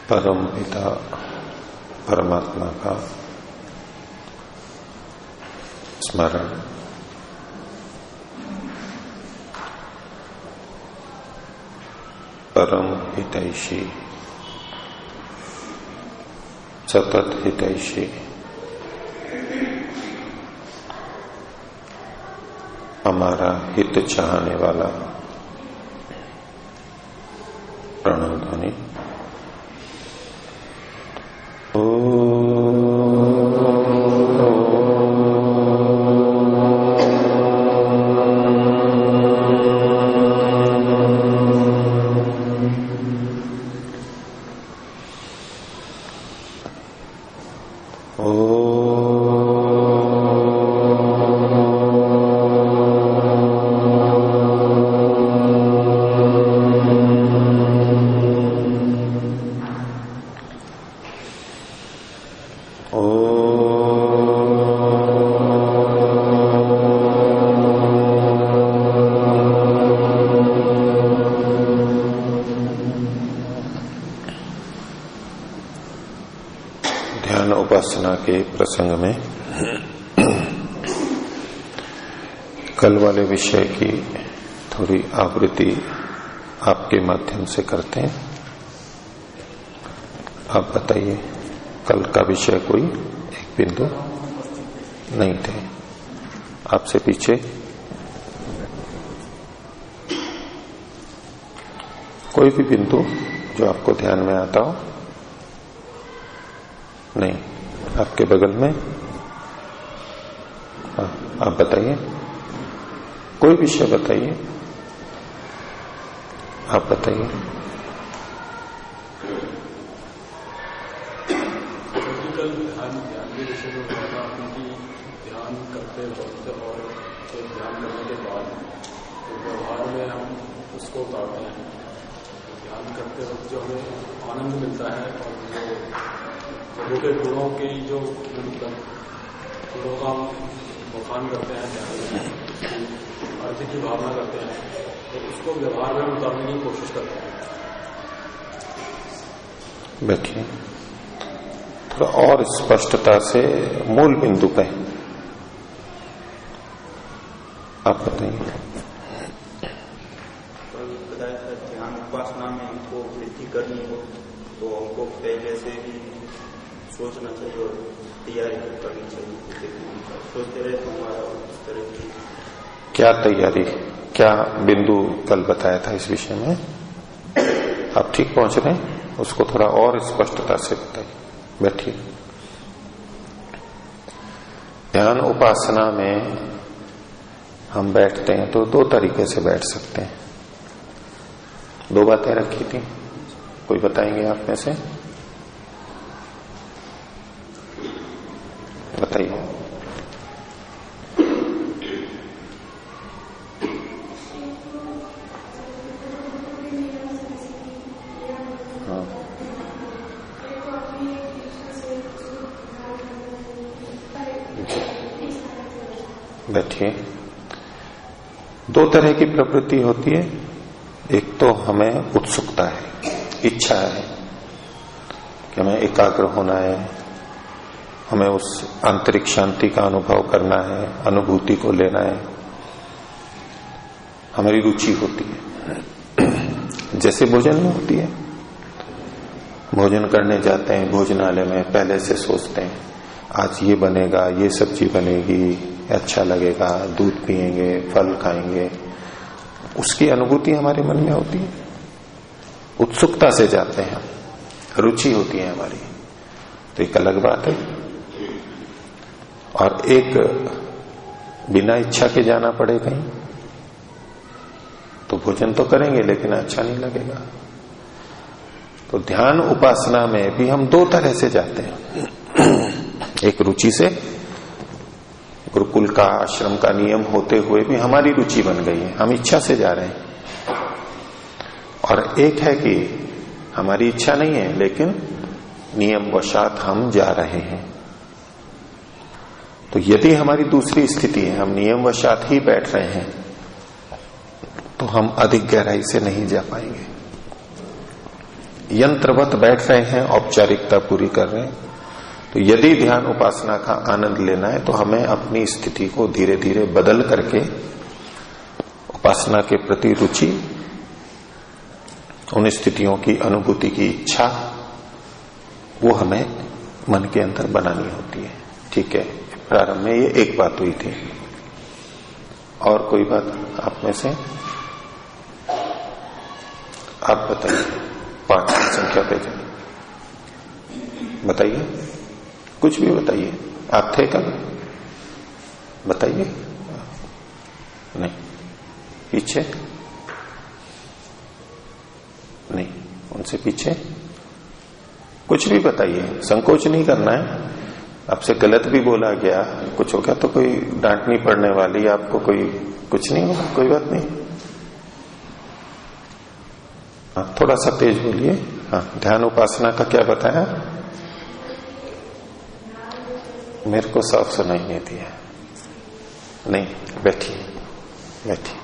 परम पिता परमात्मा का स्मरण, परम हितैषी सतत हितैषी हमारा हित चाहने वाला प्रणव ध्वनि। उपासना के प्रसंग में कल वाले विषय की थोड़ी आवृत्ति आपके माध्यम से करते हैं। आप बताइए, कल का विषय कोई एक बिंदु नहीं थे आपसे पीछे? कोई भी बिंदु जो आपको ध्यान में आता हो? नहीं, आपके बगल में? आप बताइए, कोई विषय बताइए, आप बताइए। ध्यान के विषय में बताया क्योंकि ध्यान करते वक्त और ध्यान करने के बाद व्यवहार में हम उसको उतारते हैं। ध्यान करते वक्त जो हमें आनंद मिलता है और जो के गुणों की जो गुणों का हम बखान करते हैं, अर्थ की भावना करते हैं, तो उसको व्यवहार में उतारने की कोशिश करते हैं। बैठिए, थोड़ा और स्पष्टता से मूल बिंदु पे आप बताइए। ध्यान उपासना में हमको वृद्धि करनी हो तो हमको पहले से ही सोचना चाहिए और तैयारी करनी चाहिए। सोचते रहे तो हमारा इस तरह की क्या तैयारी, क्या बिंदु कल बताया था इस विषय में? आप ठीक पहुंच रहे हैं? उसको थोड़ा और स्पष्टता से बताइए। बैठिए। ध्यान उपासना में हम बैठते हैं तो दो तरीके से बैठ सकते हैं। दो बातें रखी थी, कोई बताएंगे आप में से? बताइए। हाँ, बैठिए। दो तरह की प्रवृत्ति होती है। एक तो हमें उत्सुकता है, इच्छा है कि हमें एकाग्र होना है, हमें उस आंतरिक शांति का अनुभव करना है, अनुभूति को लेना है, हमारी रुचि होती है। जैसे भोजन में होती है, भोजन करने जाते हैं भोजनालय में, पहले से सोचते हैं आज ये बनेगा, ये सब्जी बनेगी, अच्छा लगेगा, दूध पिएंगे, फल खाएंगे, उसकी अनुभूति हमारे मन में होती है। उत्सुकता से जाते हैं, रुचि होती है हमारी, तो एक अलग बात है। और एक बिना इच्छा के जाना पड़े कहीं तो भोजन तो करेंगे लेकिन अच्छा नहीं लगेगा। तो ध्यान उपासना में भी हम दो तरह से जाते हैं। एक रुचि से, गुरुकुल का आश्रम का नियम होते हुए भी हमारी रुचि बन गई है, हम इच्छा से जा रहे हैं। और एक है कि हमारी इच्छा नहीं है लेकिन नियम वशात हम जा रहे हैं। तो यदि हमारी दूसरी स्थिति है, हम नियम वशात ही बैठ रहे हैं, तो हम अधिक गहराई से नहीं जा पाएंगे। यंत्रवत बैठ रहे हैं, औपचारिकता पूरी कर रहे हैं। तो यदि ध्यान उपासना का आनंद लेना है तो हमें अपनी स्थिति को धीरे धीरे बदल करके उपासना के प्रति रुचि, उन स्थितियों की अनुभूति की इच्छा, वो हमें मन के अंदर बनानी होती है। ठीक है, प्रारंभ में ये एक बात हुई थी। और कोई बात आप में से? आप बताइए, 5 संख्या पे जाइए, बताइए, कुछ भी बताइए। आप थे कल? बताइए। नहीं, पीछे नहीं, उनसे पीछे कुछ भी बताइए, संकोच नहीं करना है। आपसे गलत भी बोला गया, कुछ हो गया तो कोई डांट नहीं पड़ने वाली आपको, कोई कुछ नहीं होगा, कोई बात नहीं। हाँ, थोड़ा सा तेज बोलिए। हाँ, ध्यान उपासना का क्या बताया? मेरे को साफ सुनाई नहीं दिया। नहीं, बैठिए बैठिए।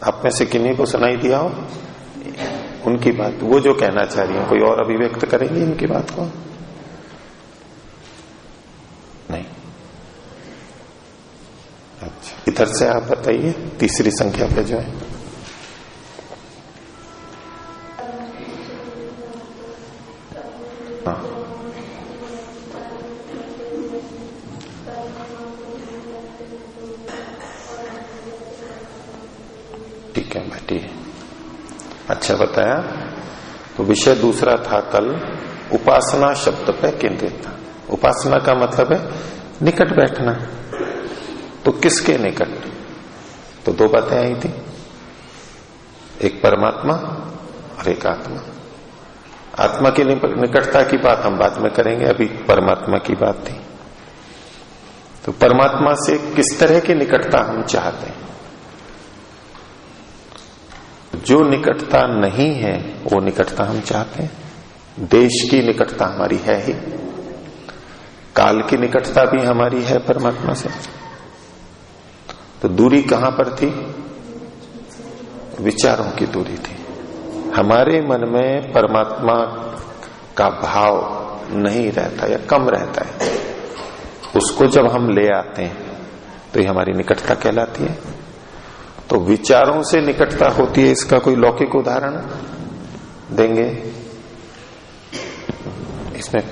आप में से किन्हीं को सुनाई दिया हो उनकी बात, वो जो कहना चाह रही है, कोई और अभिव्यक्त करेंगे इनकी बात को? नहीं। अच्छा, इधर से आप बताइए, तीसरी संख्या पे जो है। हाँ, ठीक है, बैठिए। अच्छा बताया। तो विषय दूसरा था कल, उपासना शब्द पे केंद्रित था। उपासना का मतलब है निकट बैठना। तो किसके निकट? तो 2 बातें आई थी, एक परमात्मा और एक आत्मा। आत्मा की निकटता की बात हम बाद में करेंगे, अभी परमात्मा की बात थी। तो परमात्मा से किस तरह की निकटता हम चाहते हैं? जो निकटता नहीं है वो निकटता हम चाहते हैं। देश की निकटता हमारी है ही, काल की निकटता भी हमारी है परमात्मा से। तो दूरी कहां पर थी? विचारों की दूरी थी। हमारे मन में परमात्मा का भाव नहीं रहता या कम रहता है। उसको जब हम ले आते हैं तो ये हमारी निकटता कहलाती है। तो विचारों से निकटता होती है, इसका कोई लौकिक उदाहरण देंगे? इसमें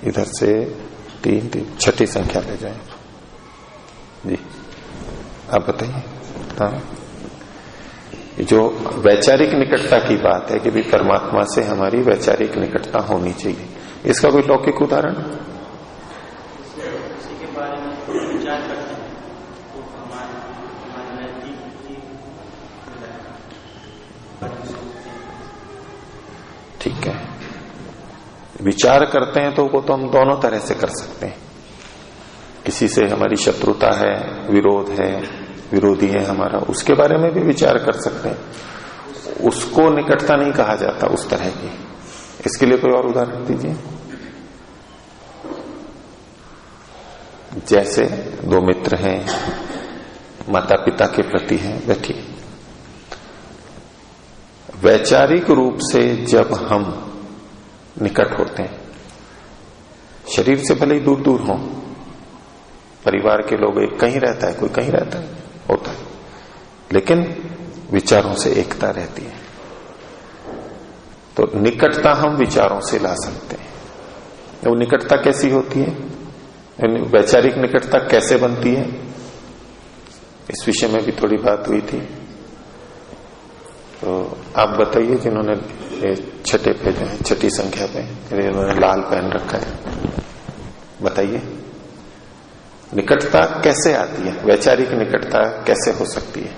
इधर से 3 छठी संख्या पे जाए जी, आप बताइए। हाँ, जो वैचारिक निकटता की बात है कि भी परमात्मा से हमारी वैचारिक निकटता होनी चाहिए, इसका कोई लौकिक उदाहरण? ठीक है, विचार करते हैं तो वो तो हम दोनों तरह से कर सकते हैं। किसी से हमारी शत्रुता है, विरोध है, विरोधी है हमारा, उसके बारे में भी विचार कर सकते हैं। उसको निकटता नहीं कहा जाता उस तरह की। इसके लिए कोई और उदाहरण दीजिए। जैसे 2 मित्र हैं, माता पिता के प्रति हैं, बैठिए। वैचारिक रूप से जब हम निकट होते हैं, शरीर से भले ही दूर दूर हों, परिवार के लोग एक कहीं रहता है, कोई कहीं रहता है, होता है, लेकिन विचारों से एकता रहती है। तो निकटता हम विचारों से ला सकते हैं। वो निकटता कैसी होती है, वैचारिक निकटता कैसे बनती है, इस विषय में भी थोड़ी बात हुई थी। तो आप बताइए, जिन्होंने छठे पे जो है, छठी संख्या पे इन्होंने लाल पहन रखा है, बताइए निकटता कैसे आती है, वैचारिक निकटता कैसे हो सकती है?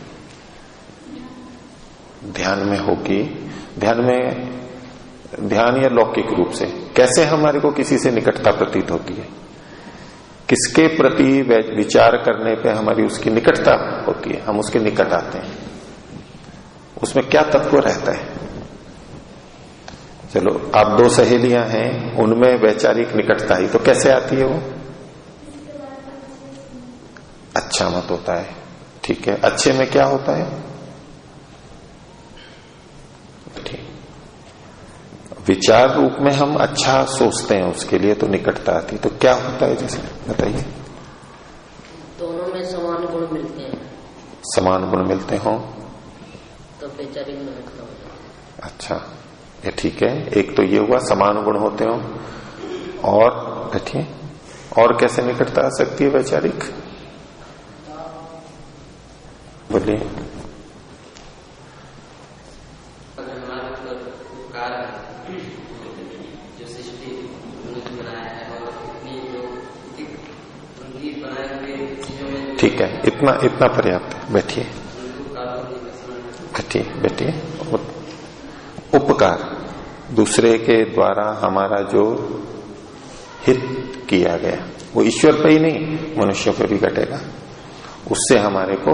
ध्यान में होगी, ध्यान या लौकिक रूप से कैसे हमारे को किसी से निकटता प्रतीत होती है? किसके प्रति विचार करने पे हमारी उसकी निकटता होती है, हम उसके निकट आते हैं? उसमें क्या तत्व रहता है? चलो, आप 2 सहेलियां हैं, उनमें वैचारिक निकटता ही तो कैसे आती है वो? अच्छा मत होता है, ठीक है। अच्छे में क्या होता है? ठीक, विचार रूप में हम अच्छा सोचते हैं उसके लिए तो निकटता आती, तो क्या होता है जैसे बताइए। दोनों में समान गुण मिलते हैं। समान गुण मिलते हो तो वैचारिक निकटता हो जाती है। अच्छा, ये ठीक है। एक तो ये हुआ समान गुण होते हो, और बैठिए, और कैसे निकटता आ सकती है वैचारिक, बोलिए। जो सृष्टि बनाया है और इतनी जो उनकी बनाए हुए चीजों में, ठीक है, इतना पर्याप्त है। बैठिए बैठिए बैठिए। उपकार, दूसरे के द्वारा हमारा जो हित किया गया वो ईश्वर पे ही नहीं, मनुष्यों पे भी घटेगा, उससे हमारे को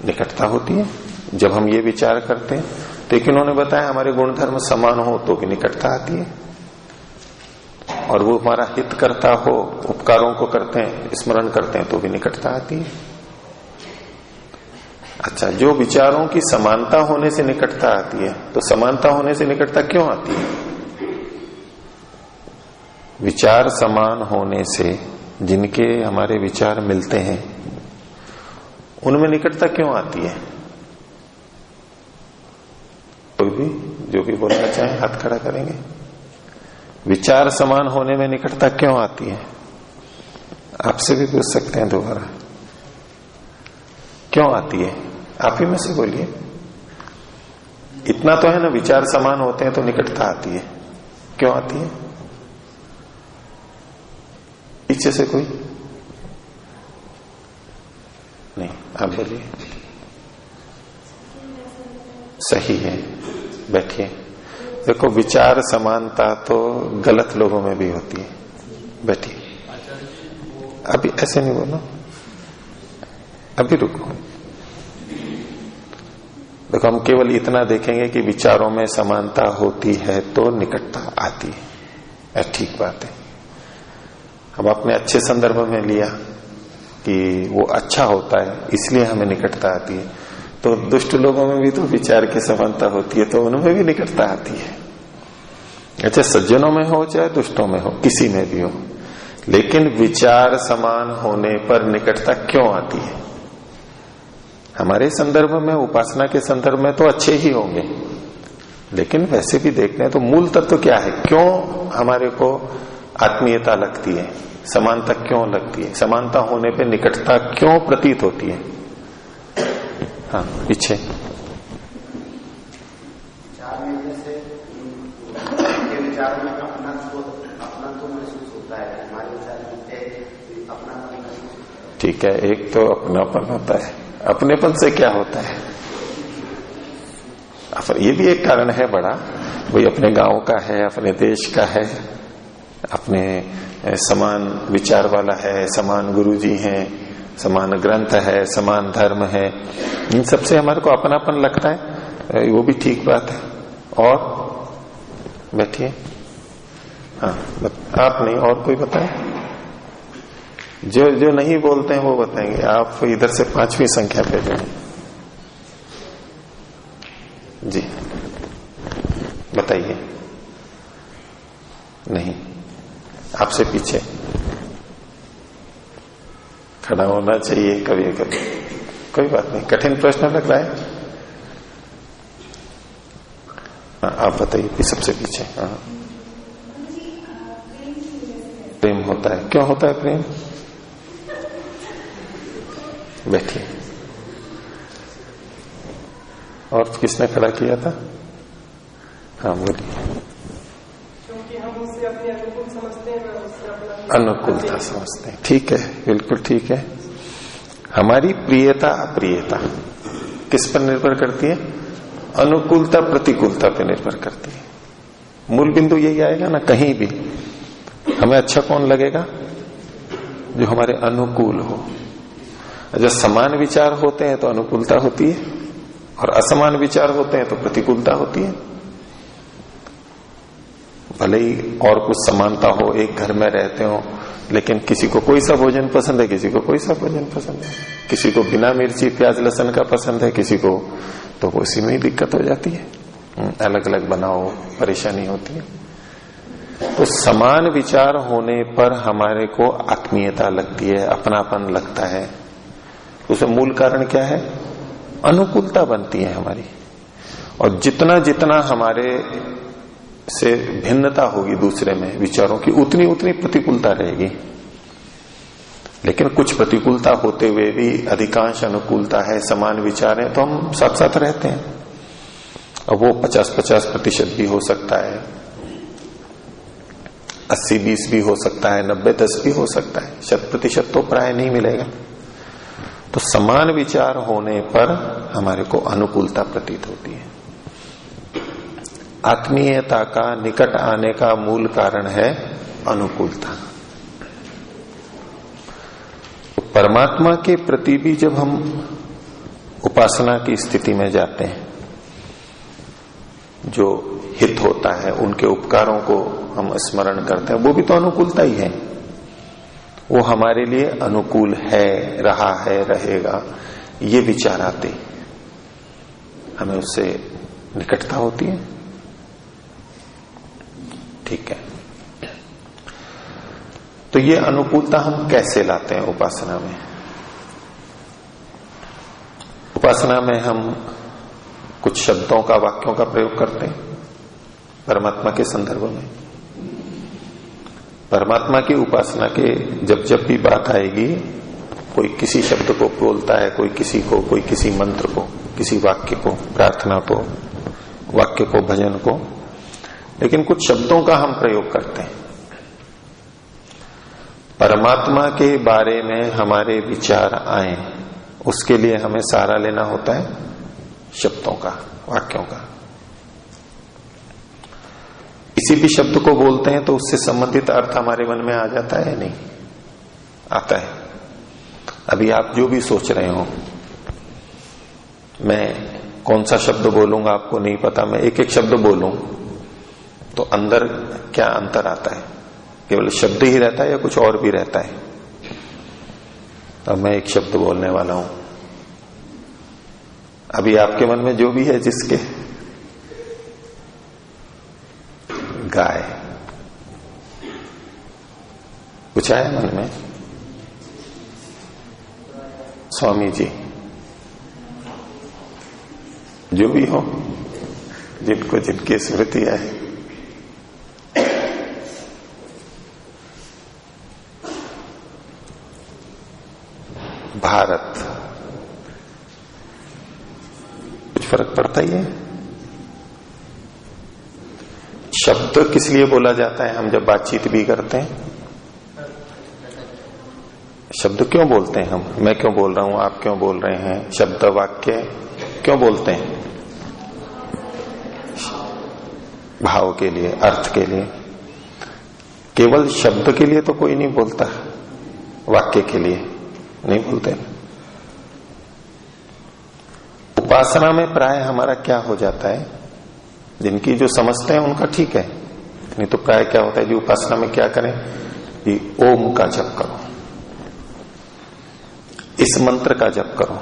निकटता होती है जब हम ये विचार करते हैं। लेकिन उन्होंने बताया हमारे गुणधर्म समान हो तो भी निकटता आती है, और वो हमारा हित करता हो, उपकारों को करते हैं, स्मरण करते हैं तो भी निकटता आती है। अच्छा, जो विचारों की समानता होने से निकटता आती है, तो समानता होने से निकटता क्यों आती है? विचार समान होने से जिनके हमारे विचार मिलते हैं उनमें निकटता क्यों आती है? कोई भी जो भी बोलना चाहे हाथ खड़ा करेंगे। विचार समान होने में निकटता क्यों आती है? आपसे भी पूछ सकते हैं दोबारा, क्यों आती है? आप ही में से बोलिए। इतना तो है ना, विचार समान होते हैं तो निकटता आती है, क्यों आती है? पीछे से कोई नहीं, आप बोलिए। सही है, बैठिए। देखो, विचार समानता तो गलत लोगों में भी होती है। बैठिए, अभी ऐसे नहीं बोलो, अभी रुको। देखो, हम केवल इतना देखेंगे कि विचारों में समानता होती है तो निकटता आती है, ठीक बात है। अब आपने अच्छे संदर्भ में लिया कि वो अच्छा होता है इसलिए हमें निकटता आती है, तो दुष्ट लोगों में भी तो विचार की समानता होती है तो उनमें भी निकटता आती है। अच्छा, सज्जनों में हो चाहे दुष्टों में हो, किसी में भी हो, लेकिन विचार समान होने पर निकटता क्यों आती है? हमारे संदर्भ में, उपासना के संदर्भ में तो अच्छे ही होंगे, लेकिन वैसे भी देखते हैं तो मूल तत्व क्या है? क्यों हमारे को आत्मीयता लगती है, समानता क्यों लगती है, समानता होने पे निकटता क्यों प्रतीत होती है? हाँ, पीछे। विचारों में अपना तो महसूस होता है, हमारे विचार में अपना। ठीक है, एक तो अपनापन होता है। अपनेपन से क्या होता है? ये भी एक कारण है बड़ा, भाई अपने गांव का है, अपने देश का है, अपने समान विचार वाला है, समान गुरुजी हैं, समान ग्रंथ है, समान धर्म है, इन सबसे हमारे को अपनापन लगता है, वो भी ठीक बात है। और बैठिए। हाँ, आप नहीं, और कोई बताए? जो नहीं बोलते हैं वो बताएंगे। आप इधर से 5वीं संख्या पे जाए जी, बताइए। नहीं, आपसे पीछे खड़ा होना चाहिए कभी कभी, कोई बात नहीं। कठिन प्रश्न लग रहा है? हाँ, आप बताइए सबसे पीछे। हाँ, प्रेम होता है, क्यों होता है प्रेम? बैठिए। और किसने खड़ा किया था? हाँ, बोलिए। क्योंकि हम उससे अपने अनुकूल समझते हैं, उससे अपना अनुकूलता समझते हैं। ठीक है, बिल्कुल ठीक है। हमारी प्रियता अप्रियता किस पर निर्भर करती है? अनुकूलता प्रतिकूलता पर निर्भर करती है। मूल बिंदु यही आएगा ना, कहीं भी हमें अच्छा कौन लगेगा? जो हमारे अनुकूल हो। जब समान विचार होते हैं तो अनुकूलता होती है, और असमान विचार होते हैं तो प्रतिकूलता होती है। भले ही और कुछ समानता हो, एक घर में रहते हो, लेकिन किसी को कोई सा भोजन पसंद है, किसी को कोई सा भोजन पसंद है, किसी को बिना मिर्ची प्याज लहसुन का पसंद है, किसी को तो उसी में ही दिक्कत हो जाती है। अलग अलग बनाओ, परेशानी होती है। तो समान विचार होने पर हमारे को आत्मीयता लगती है, अपनापन लगता है। उसमें मूल कारण क्या है? अनुकूलता बनती है हमारी। और जितना जितना हमारे से भिन्नता होगी दूसरे में विचारों की, उतनी उतनी प्रतिकूलता रहेगी। लेकिन कुछ प्रतिकूलता होते हुए भी अधिकांश अनुकूलता है, समान विचार है, तो हम साथ साथ रहते हैं। और वो 50-50% भी हो सकता है, 80-20 भी हो सकता है, 90-10 भी हो सकता है, 100% तो प्राय नहीं मिलेगा। तो समान विचार होने पर हमारे को अनुकूलता प्रतीत होती है। आत्मीयता का निकट आने का मूल कारण है अनुकूलता। तो परमात्मा के प्रति भी जब हम उपासना की स्थिति में जाते हैं, जो हित होता है, उनके उपकारों को हम स्मरण करते हैं, वो भी तो अनुकूलता ही है। वो हमारे लिए अनुकूल है, रहा है, रहेगा, ये विचार आते हमें उससे निकटता होती है। ठीक है। तो ये अनुकूलता हम कैसे लाते हैं उपासना में? उपासना में हम कुछ शब्दों का, वाक्यों का प्रयोग करते हैं परमात्मा के संदर्भ में। परमात्मा की उपासना के जब जब भी बात आएगी, कोई किसी शब्द को बोलता है, कोई किसी को, कोई किसी मंत्र को, किसी वाक्य को, प्रार्थना को, वाक्य को, भजन को, लेकिन कुछ शब्दों का हम प्रयोग करते हैं। परमात्मा के बारे में हमारे विचार आए, उसके लिए हमें सहारा लेना होता है शब्दों का, वाक्यों का। किसी भी शब्द को बोलते हैं तो उससे संबंधित अर्थ हमारे मन में आ जाता है या नहीं? आता है। अभी आप जो भी सोच रहे हो, मैं कौन सा शब्द बोलूंगा आपको नहीं पता, मैं एक एक शब्द बोलूं तो अंदर क्या अंतर आता है? केवल शब्द ही रहता है या कुछ और भी रहता है? अब मैं एक शब्द बोलने वाला हूं, अभी आपके मन में जो भी है, जिसके गाय कुछ आया मन में? स्वामी जी, जो भी हो, जिनको जिनकी स्मृति है। भारत, कुछ फर्क पड़ता ही है? शब्द किस लिए बोला जाता है? हम जब बातचीत भी करते हैं, शब्द क्यों बोलते हैं हम? मैं क्यों बोल रहा हूं, आप क्यों बोल रहे हैं? शब्द, वाक्य क्यों बोलते हैं? भाव के लिए, अर्थ के लिए। केवल शब्द के लिए तो कोई नहीं बोलता, वाक्य के लिए नहीं बोलते। उपासना में प्राय हमारा क्या हो जाता है, जिनकी जो समझते हैं उनका ठीक है, नहीं तो प्राय क्या होता है जी, उपासना में क्या करें कि ओम का जप करो, इस मंत्र का जप करो,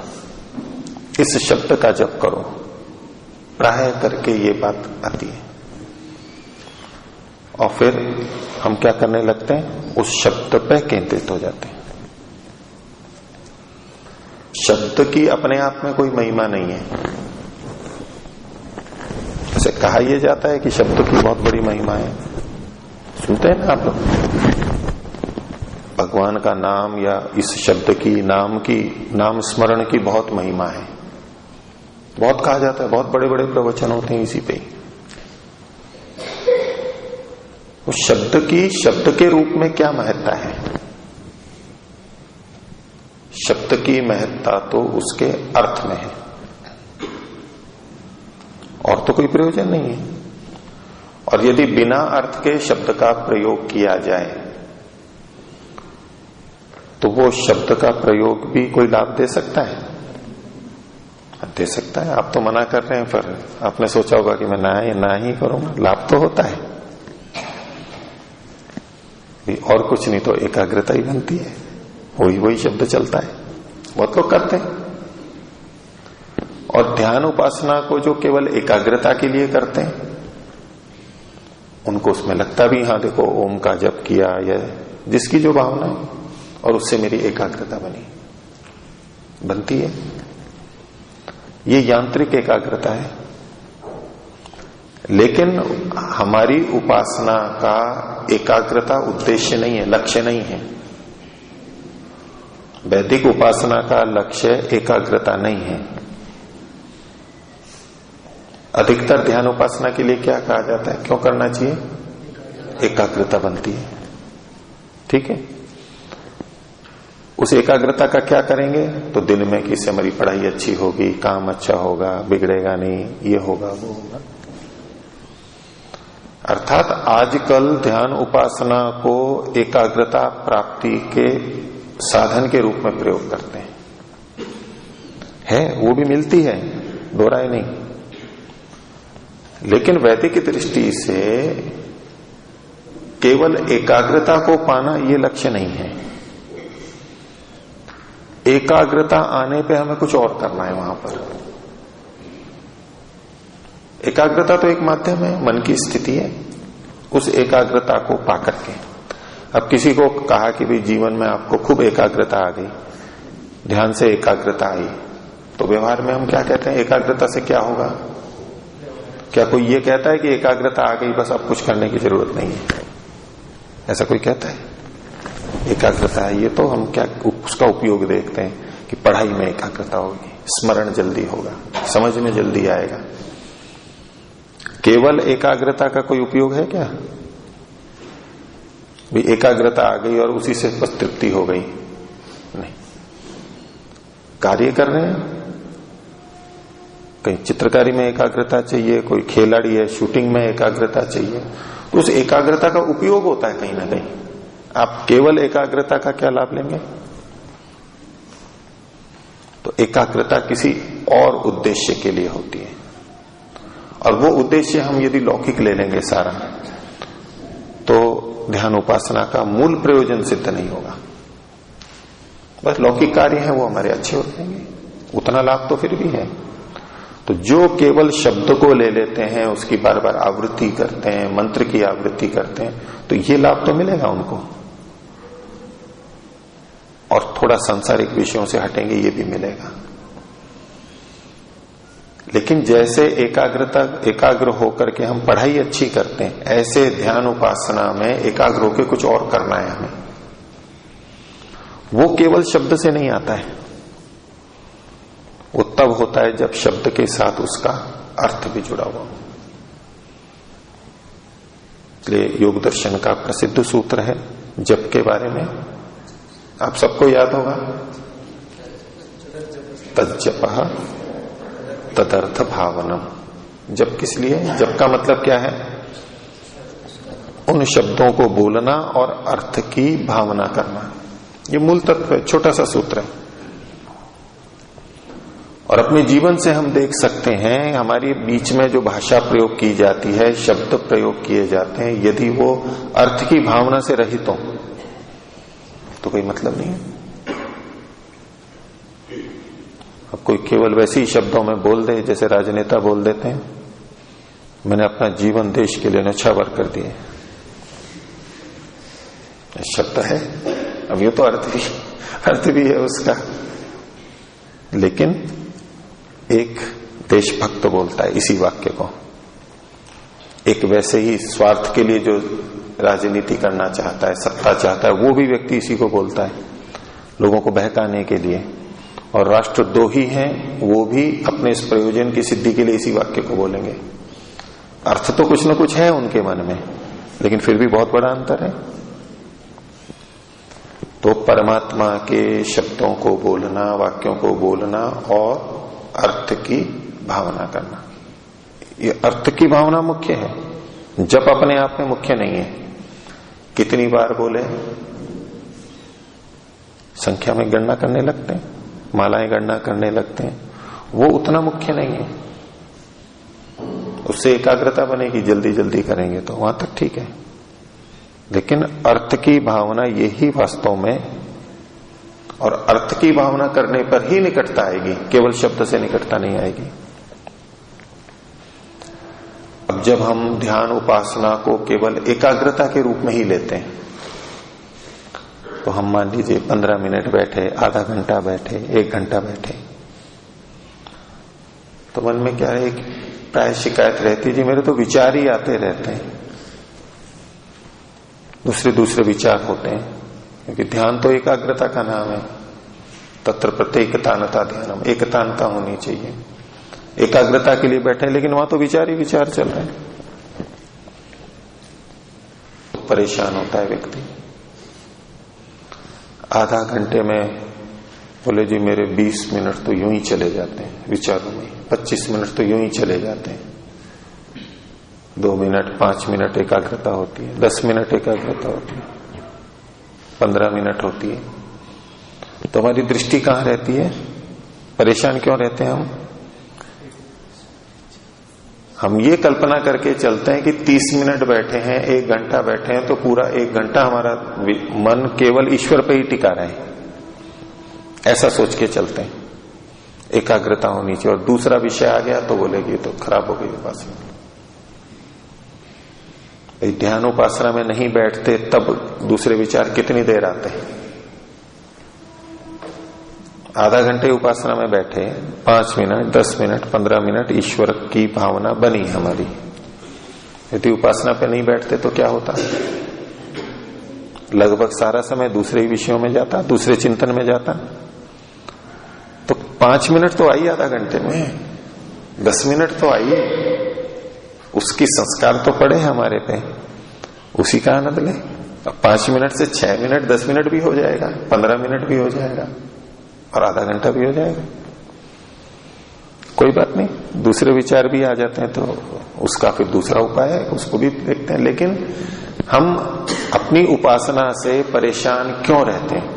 इस शब्द का जप करो, प्राय करके ये बात आती है। और फिर हम क्या करने लगते हैं, उस शब्द पे केंद्रित हो जाते हैं। शब्द की अपने आप में कोई महिमा नहीं है। ऐसे कहा यह जाता है कि शब्द की बहुत बड़ी महिमा है, सुनते हैं ना आप लोग? भगवान का नाम या इस शब्द की, नाम स्मरण की बहुत महिमा है, बहुत कहा जाता है, बहुत बड़े बड़े प्रवचन होते हैं इसी पे। उस शब्द की, शब्द के रूप में क्या महत्ता है? शब्द की महत्ता तो उसके अर्थ में है, और तो कोई प्रयोजन नहीं है। और यदि बिना अर्थ के शब्द का प्रयोग किया जाए तो वो शब्द का प्रयोग भी कोई लाभ दे सकता है? दे सकता है। आप तो मना कर रहे हैं, पर आपने सोचा होगा कि मैं ना ही करूंगा, लाभ तो होता है। और कुछ नहीं तो एकाग्रता ही बनती है, वही शब्द चलता है, बहुत लोग करते हैं। और ध्यान उपासना को जो केवल एकाग्रता के लिए करते हैं उनको उसमें लगता भी हाँ देखो ओम का जप किया या जिसकी जो भावना है और उससे मेरी एकाग्रता बनती है। ये यांत्रिक एकाग्रता है। लेकिन हमारी उपासना का एकाग्रता उद्देश्य नहीं है, लक्ष्य नहीं है। वैदिक उपासना का लक्ष्य एकाग्रता नहीं है। अधिकतर ध्यान उपासना के लिए क्या कहा जाता है, क्यों करना चाहिए? एकाग्रता बनती है। ठीक है, उस एकाग्रता का क्या करेंगे तो दिन में किसी हमारी पढ़ाई अच्छी होगी, काम अच्छा होगा, बिगड़ेगा नहीं, ये होगा वो होगा। अर्थात आजकल ध्यान उपासना को एकाग्रता प्राप्ति के साधन के रूप में प्रयोग करते हैं। वो भी मिलती है, दोहराए नहीं, लेकिन वैदिक दृष्टि से केवल एकाग्रता को पाना ये लक्ष्य नहीं है। एकाग्रता आने पे हमें कुछ और करना है। वहां पर एकाग्रता तो एक माध्यम है, मन की स्थिति है। उस एकाग्रता को पाकर के अब किसी को कहा कि भाई जीवन में आपको खूब एकाग्रता आ गई, ध्यान से एकाग्रता आई, तो व्यवहार में हम क्या कहते हैं, एकाग्रता से क्या होगा? क्या कोई ये कहता है कि एकाग्रता आ गई बस अब कुछ करने की जरूरत नहीं है? ऐसा कोई कहता है? एकाग्रता है ये तो हम क्या उसका उपयोग देखते हैं कि पढ़ाई में एकाग्रता होगी, स्मरण जल्दी होगा, समझ में जल्दी आएगा। केवल एकाग्रता का कोई उपयोग है क्या? भी एकाग्रता आ गई और उसी से बस तृप्ति हो गई? नहीं। कार्य कर रहे हैं, कहीं चित्रकारी में एकाग्रता चाहिए, कोई खिलाड़ी है शूटिंग में एकाग्रता चाहिए, तो उस एकाग्रता का उपयोग होता है कहीं ना कहीं। आप केवल एकाग्रता का क्या लाभ लेंगे? तो एकाग्रता किसी और उद्देश्य के लिए होती है, और वो उद्देश्य हम यदि लौकिक ले लेंगे सारा, तो ध्यान उपासना का मूल प्रयोजन सिद्ध नहीं होगा। बस लौकिक कार्य है वो हमारे अच्छे हो जाएंगे, उतना लाभ तो फिर भी है। तो जो केवल शब्द को ले लेते हैं, उसकी बार बार आवृत्ति करते हैं, मंत्र की आवृत्ति करते हैं, तो ये लाभ तो मिलेगा उनको, और थोड़ा सांसारिक विषयों से हटेंगे ये भी मिलेगा। लेकिन जैसे एकाग्र होकर के हम पढ़ाई अच्छी करते हैं, ऐसे ध्यान उपासना में एकाग्र होकर कुछ और करना है हमें। वो केवल शब्द से नहीं आता है, वो तब होता है जब शब्द के साथ उसका अर्थ भी जुड़ा हुआ हो। इसलिए योग दर्शन का प्रसिद्ध सूत्र है जप के बारे में, आप सबको याद होगा, तज्जपः तदर्थ भावनम। जप किस लिए? जप का मतलब क्या है? उन शब्दों को बोलना और अर्थ की भावना करना। ये मूल तत्व है, छोटा सा सूत्र है। और अपने जीवन से हम देख सकते हैं, हमारी बीच में जो भाषा प्रयोग की जाती है, शब्द प्रयोग किए जाते हैं, यदि वो अर्थ की भावना से रहित हो तो कोई मतलब नहीं है। अब कोई केवल वैसे ही शब्दों में बोल दे जैसे राजनेता बोल देते हैं, मैंने अपना जीवन देश के लिए न्यौछावर कर दिए, शब्द है। अब ये तो अर्थ भी है उसका, लेकिन एक देशभक्त बोलता है इसी वाक्य को, एक वैसे ही स्वार्थ के लिए जो राजनीति करना चाहता है, सत्ता चाहता है, वो भी व्यक्ति इसी को बोलता है लोगों को बहकाने के लिए। और राष्ट्र दो ही हैं, वो भी अपने इस प्रयोजन की सिद्धि के लिए इसी वाक्य को बोलेंगे। अर्थ तो कुछ न कुछ है उनके मन में, लेकिन फिर भी बहुत बड़ा अंतर है। तो परमात्मा के शब्दों को बोलना, वाक्यों को बोलना और अर्थ की भावना करना, ये अर्थ की भावना मुख्य है। जप अपने आप में मुख्य नहीं है। कितनी बार बोले संख्या में गणना करने लगते हैं, मालाएं गणना करने लगते हैं, वो उतना मुख्य नहीं है। उससे एकाग्रता बनेगी, जल्दी जल्दी करेंगे तो वहां तक ठीक है, लेकिन अर्थ की भावना यही वास्तव में और अर्थ की भावना करने पर ही निकटता आएगी, केवल शब्द से निकटता नहीं आएगी। अब जब हम ध्यान उपासना को केवल एकाग्रता के रूप में ही लेते हैं, तो हम मान लीजिए 15 मिनट बैठे, आधा घंटा बैठे, 1 घंटा बैठे, तो मन में क्या है, प्राय शिकायत रहती है, जी मेरे तो विचार ही आते रहते हैं, दूसरे विचार होते हैं, क्योंकि ध्यान तो एकाग्रता का नाम है। तत्र प्रत्येकतानता ध्यानम, एकतानता होनी चाहिए। एकाग्रता के लिए बैठे, लेकिन वहां तो विचार ही विचार चल रहे हैं, तो परेशान होता है व्यक्ति। आधा घंटे में बोले जी मेरे 20 मिनट तो यूं ही चले जाते हैं विचारों में, 25 मिनट तो यूं ही चले जाते हैं, 2 मिनट 5 मिनट एकाग्रता होती है, 10 मिनट एकाग्रता होती है, 15 मिनट होती है, तो हमारी दृष्टि कहां रहती है? परेशान क्यों रहते हैं हम ये कल्पना करके चलते हैं कि 30 मिनट बैठे हैं, 1 घंटा बैठे हैं, तो पूरा 1 घंटा हमारा मन केवल ईश्वर पे ही टिका रहे, ऐसा सोच के चलते हैं। एकाग्रता होनी चाहिए, और दूसरा विषय आ गया तो बोलेगी तो खराब हो गई उपासना। ध्यान उपासना में नहीं बैठते तब दूसरे विचार कितनी देर आते हैं? आधा घंटे उपासना में बैठे, 5 मिनट, 10 मिनट, 15 मिनट ईश्वर की भावना बनी हमारी। यदि उपासना पे नहीं बैठते तो क्या होता? लगभग सारा समय दूसरे ही विषयों में जाता, दूसरे चिंतन में जाता। तो 5 मिनट तो आई आधा घंटे में, 10 मिनट तो आई, उसकी संस्कार तो पड़े हमारे पे, उसी का आनंद ले। अब 5 मिनट से 6 मिनट, 10 मिनट भी हो जाएगा, 15 मिनट भी हो जाएगा, और आधा घंटा भी हो जाएगा, कोई बात नहीं। दूसरे विचार भी आ जाते हैं तो उसका फिर दूसरा उपाय है, उसको भी देखते हैं। लेकिन हम अपनी उपासना से परेशान क्यों रहते हैं?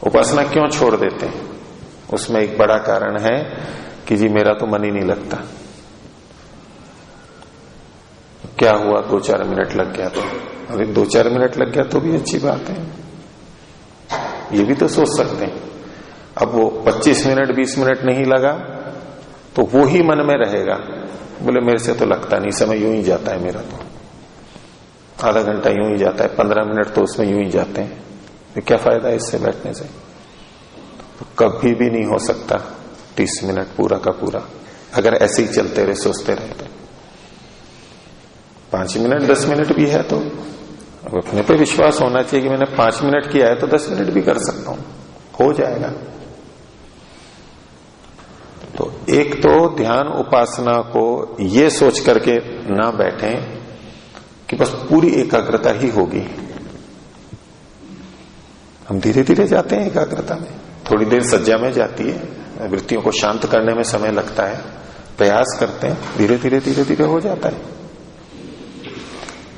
उपासना क्यों छोड़ देते हैं? उसमें एक बड़ा कारण है कि जी मेरा तो मन ही नहीं लगता। क्या हुआ, 2-4 मिनट लग गया, तो अरे 2-4 मिनट लग गया तो भी अच्छी बात है, ये भी तो सोच सकते हैं। अब वो 25 मिनट 20 मिनट नहीं लगा तो वो ही मन में रहेगा, बोले मेरे से तो लगता नहीं, समय यूं ही जाता है मेरा, तो आधा घंटा यूं ही जाता है, 15 मिनट तो उसमें यूं ही जाते हैं, तो क्या फायदा है इससे बैठने से? तो कभी भी नहीं हो सकता 30 मिनट पूरा का पूरा, अगर ऐसे ही चलते रहे, सोचते रहे तो। 5 मिनट 10 मिनट भी है तो अब अपने पे विश्वास होना चाहिए कि मैंने 5 मिनट किया है तो 10 मिनट भी कर सकता हूं, हो जाएगा। तो एक तो ध्यान उपासना को ये सोच करके ना बैठें कि बस पूरी एकाग्रता ही होगी। हम धीरे धीरे जाते हैं एकाग्रता में, थोड़ी देर सज्जा में जाती है, वृत्तियों को शांत करने में समय लगता है, प्रयास करते हैं, धीरे धीरे हो जाता है।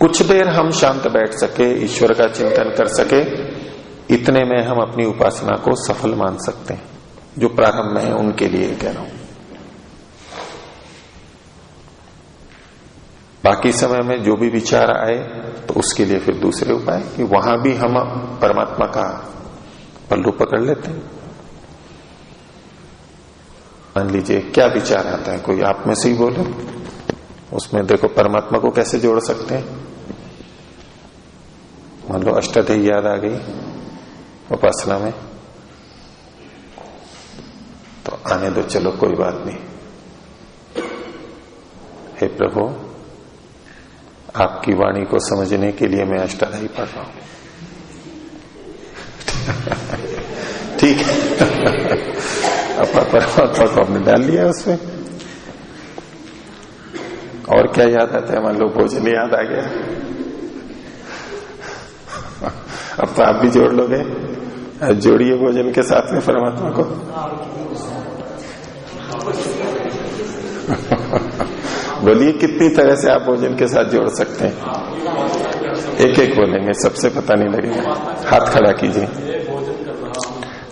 कुछ देर हम शांत बैठ सके, ईश्वर का चिंतन कर सके, इतने में हम अपनी उपासना को सफल मान सकते हैं। जो प्रारंभ में है उनके लिए कह रहा हूं। बाकी समय में जो भी विचार आए तो उसके लिए फिर दूसरे उपाय, कि वहां भी हम परमात्मा का पल्लू पकड़ लेते हैं। मान लीजिए क्या विचार आता है, कोई आप में से ही बोले, उसमें देखो परमात्मा को कैसे जोड़ सकते हैं। मान लो अष्टाध्यायी याद आ गई उपासना में, तो आने दो, चलो कोई बात नहीं। हे प्रभु, आपकी वाणी को समझने के लिए मैं अष्टाध्यायी पढ़ रहा हूं। ठीक है। अपना परमात्मा को हमने डाल लिया उसमें। और क्या याद आता है? मान लो भोजन याद आ गया, अब तो आप भी जोड़ लोगे, जोड़िए भोजन के साथ में परमात्मा को। बोलिए कितनी तरह से आप भोजन के साथ जोड़ सकते हैं? एक एक बोलेंगे, सबसे पता नहीं लगेगा। हाथ खड़ा कीजिए।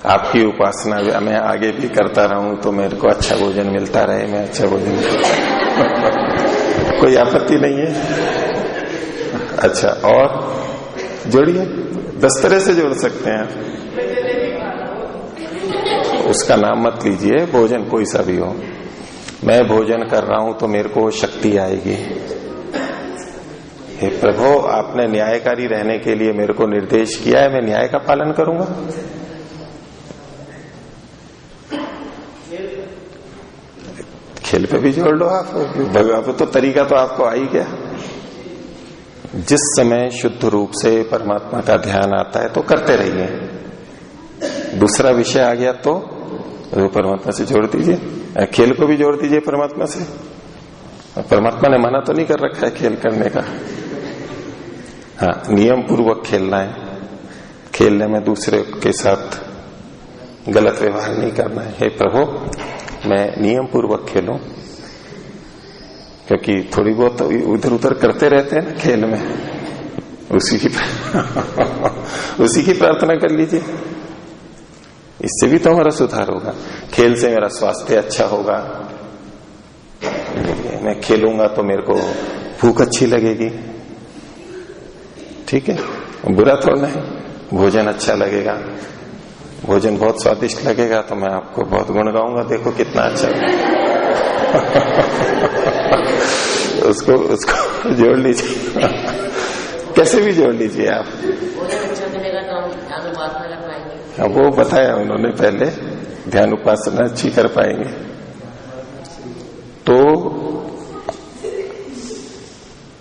आपकी उपासना मैं आगे भी करता रहूं तो मेरे को अच्छा भोजन मिलता रहे, मैं अच्छा भोजन कोई आपत्ति नहीं है। अच्छा, और जोड़िए, 10 तरह से जोड़ सकते हैं आप। उसका नाम मत लीजिए, भोजन कोई सा भी हो। मैं भोजन कर रहा हूं तो मेरे को शक्ति आएगी। हे प्रभु, आपने न्यायकारी रहने के लिए मेरे को निर्देश किया है, मैं न्याय का पालन करूंगा। खेल पे भी जोड़ लो आप, भगवान तो तरीका तो आपको आ ही गया। जिस समय शुद्ध रूप से परमात्मा का ध्यान आता है तो करते रहिए। दूसरा विषय आ गया तो परमात्मा से जोड़ दीजिए, खेल को भी जोड़ दीजिए परमात्मा से। परमात्मा ने मना तो नहीं कर रखा है खेल करने का। हाँ, नियम पूर्वक खेलना है, खेलने में दूसरे के साथ गलत व्यवहार नहीं करना है। हे प्रभु, मैं नियम पूर्वक खेलूं, क्योंकि थोड़ी बहुत इधर उधर करते रहते हैं ना खेल में, उसी की प्रार्थना कर लीजिए। इससे भी तो हमारा सुधार होगा। खेल से मेरा स्वास्थ्य अच्छा होगा, मैं खेलूंगा तो मेरे को भूख अच्छी लगेगी, ठीक है, बुरा थोड़ा है। भोजन अच्छा लगेगा, भोजन बहुत स्वादिष्ट लगेगा तो मैं आपको बहुत गुण गाऊंगा, देखो कितना अच्छा उसको जोड़ लीजिए, कैसे भी जोड़ लीजिए आप। अब वो बताया उन्होंने पहले, ध्यान उपासना अच्छी कर पाएंगे तो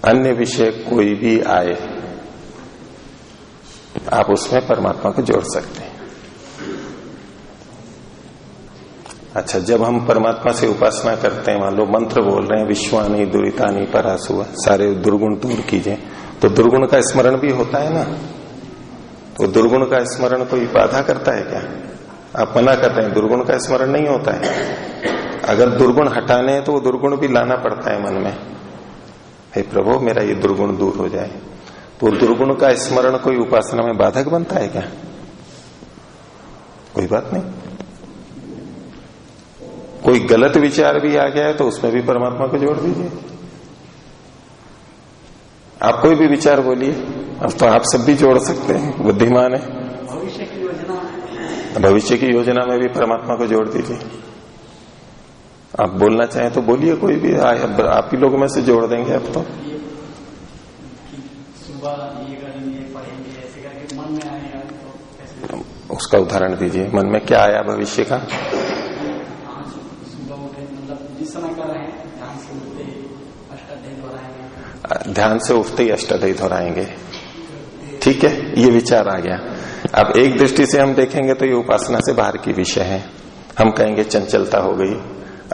अन्य विषय कोई भी आए आप उसमें परमात्मा को जोड़ सकते हैं। अच्छा, जब हम परमात्मा से उपासना करते हैं, मान लो मंत्र बोल रहे हैं, विश्वानी दुरितानी परासुआ, सारे दुर्गुण दूर कीजिए, तो दुर्गुण का स्मरण भी होता है ना। तो दुर्गुण का स्मरण कोई बाधा करता है क्या? आप मना कर रहे हैं, दुर्गुण का स्मरण नहीं होता है। अगर दुर्गुण हटाने हैं तो वो दुर्गुण भी लाना पड़ता है मन में। हे प्रभु, मेरा ये दुर्गुण दूर हो जाए। तो दुर्गुण का स्मरण कोई उपासना में बाधक बनता है क्या? कोई बात नहीं। कोई गलत विचार भी आ गया है तो उसमें भी परमात्मा को जोड़ दीजिए। आप कोई भी विचार बोलिए, अब तो आप सब भी जोड़ सकते हैं, बुद्धिमान है। भविष्य की योजना में भी परमात्मा को जोड़ दीजिए। आप बोलना चाहें तो बोलिए, कोई भी आप ही लोगों में से जोड़ देंगे। अब तो उसका उदाहरण दीजिए, मन में क्या आया भविष्य का? ध्यान से उठते ही अष्टाध्यायी दोहराएंगे, ठीक है, ये विचार आ गया। अब एक दृष्टि से हम देखेंगे तो ये उपासना से बाहर की विषय है, हम कहेंगे चंचलता हो गई।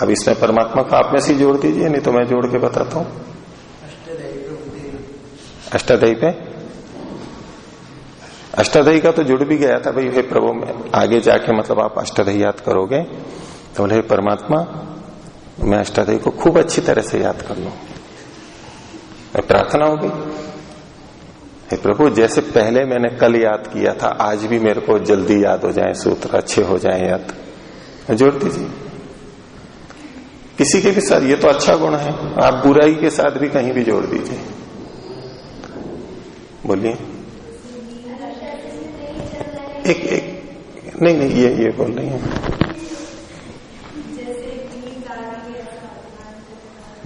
अब इसमें परमात्मा को आप में से जोड़ दीजिए, नहीं तो मैं जोड़ के बताता हूं। अष्टाध्यायी पे, अष्टाध्यायी का तो जुड़ भी गया था भाई। हे प्रभु, में आगे जाके मतलब आप अष्टाध्यायी याद करोगे तो बोले परमात्मा, मैं अष्टाध्यायी को खूब अच्छी तरह से याद कर लूं। प्रार्थना होगी, हे प्रभु, जैसे पहले मैंने कल याद किया था, आज भी मेरे को जल्दी याद हो जाए, सूत्र अच्छे हो जाए याद। जोड़ दीजिए किसी के भी साथ, ये तो अच्छा गुण है। आप बुराई के साथ भी कहीं भी जोड़ दीजिए। बोलिए। एक नहीं, ये बोल रही है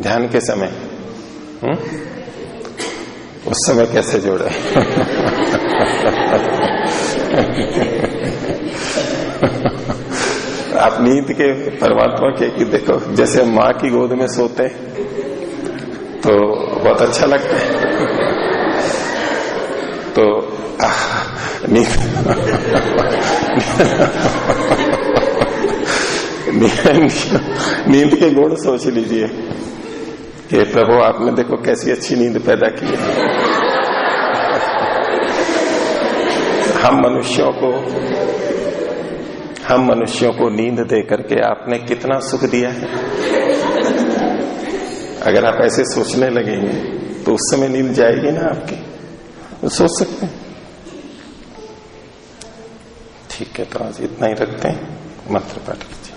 ध्यान के समय। उस समय कैसे जोड़े? आप नींद के परमात्मा के कि देखो, जैसे माँ की गोद में सोते तो बहुत अच्छा लगता है, तो नींद के गुण सोच लीजिए कि प्रभु, आपने देखो कैसी अच्छी नींद पैदा की है। हम मनुष्यों को नींद दे करके आपने कितना सुख दिया है। अगर आप ऐसे सोचने लगेंगे तो उस समय नींद जाएगी ना आपकी, तो सोच सकते हैं। ठीक है, तो आज इतना ही रखते हैं। मंत्र पाठ कीजिए।